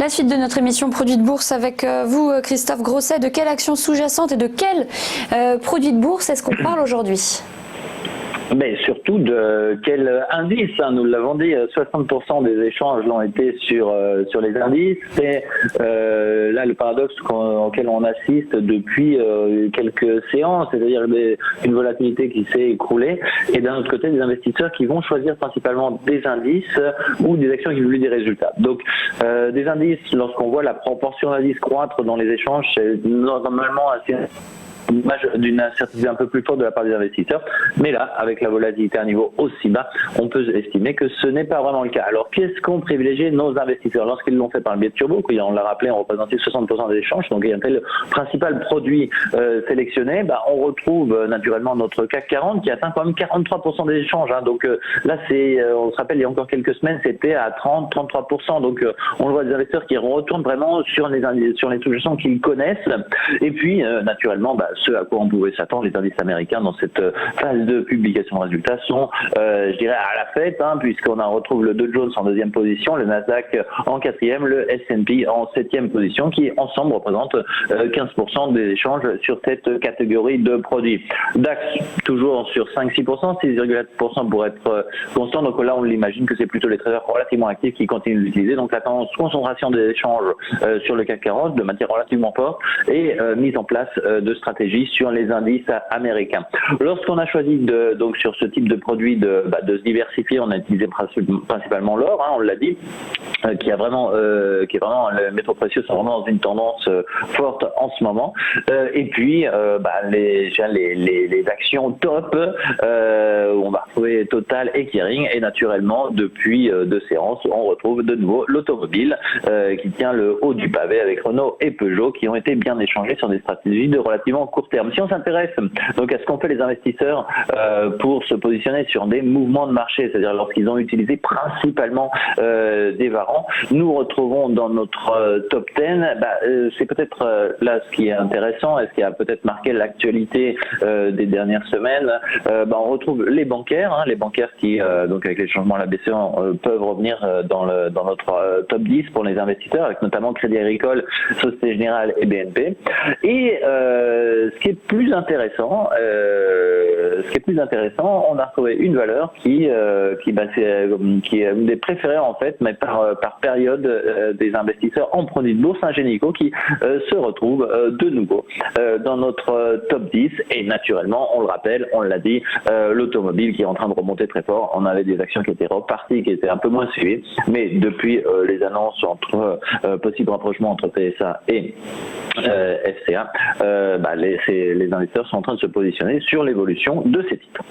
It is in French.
La suite de notre émission Produits de bourse avec vous, Christophe Grosset. De quelle action sous-jacente et de quel produit de bourse est-ce qu'on parle aujourd'hui ? Mais surtout de quel indice, nous l'avons dit, 60% des échanges l'ont été sur les indices. C'est là le paradoxe auquel on assiste depuis quelques séances, c'est-à-dire une volatilité qui s'est écroulée, et d'un autre côté des investisseurs qui vont choisir principalement des indices ou des actions qui voulaient des résultats. Donc des indices, lorsqu'on voit la proportion d'indices croître dans les échanges, c'est normalement assez d'une incertitude un peu plus forte de la part des investisseurs, mais là, avec la volatilité à un niveau aussi bas, on peut estimer que ce n'est pas vraiment le cas. Alors, qu'est-ce qu'ont privilégié nos investisseurs lorsqu'ils l'ont fait par le biais de Turbo, qui, on l'a rappelé, ont représenté 60% des échanges, donc il y a un tel principal produit sélectionné, on retrouve naturellement notre CAC 40 qui atteint quand même 43% des échanges. Donc là, on se rappelle, il y a encore quelques semaines, c'était à 30-33%. Donc on voit des investisseurs qui retournent vraiment sur les solutions qu'ils connaissent. Et puis, naturellement, ce à quoi on pouvait s'attendre, les indices américains dans cette phase de publication de résultats sont, je dirais, à la fête, puisqu'on retrouve le Dow Jones en deuxième position, le Nasdaq en quatrième, le S&P en septième position, qui ensemble représentent 15% des échanges sur cette catégorie de produits. DAX toujours sur 5-6%, 6,4% pour être constant. Donc là, on l'imagine que c'est plutôt les traders relativement actifs qui continuent de l'utiliser. Donc la concentration des échanges sur le CAC 40 de manière relativement forte et mise en place de stratégies sur les indices américains. Lorsqu'on a choisi donc sur ce type de produit de se diversifier, on a utilisé principalement l'or, on l'a dit, qui est vraiment les métaux précieux sont vraiment dans une tendance forte en ce moment. Et puis les actions top, où on va retrouver Total et Kering, et naturellement depuis deux séances, on retrouve de nouveau l'automobile qui tient le haut du pavé avec Renault et Peugeot qui ont été bien échangés sur des stratégies de relativement court terme. Si on s'intéresse donc à ce qu'ont fait les investisseurs pour se positionner sur des mouvements de marché, c'est-à-dire lorsqu'ils ont utilisé principalement des varants, nous retrouvons dans notre top 10, c'est peut-être là ce qui est intéressant et ce qui a peut-être marqué l'actualité des dernières semaines, on retrouve les bancaires qui donc avec les changements à la BCE peuvent revenir dans notre top 10 pour les investisseurs, avec notamment Crédit Agricole, Société Générale et BNP. Et ce qui est plus intéressant, on a retrouvé une valeur qui est une des préférées en fait, mais par période des investisseurs en produits de bourse, Ingenico, qui se retrouve de nouveau dans notre top 10. Et naturellement, on le rappelle, on l'a dit, l'automobile qui est en train de remonter très fort. On avait des actions qui étaient reparties, qui étaient un peu moins suivies, mais depuis les annonces possible rapprochement entre PSA et FCA, les investisseurs sont en train de se positionner sur l'évolution de ces titres.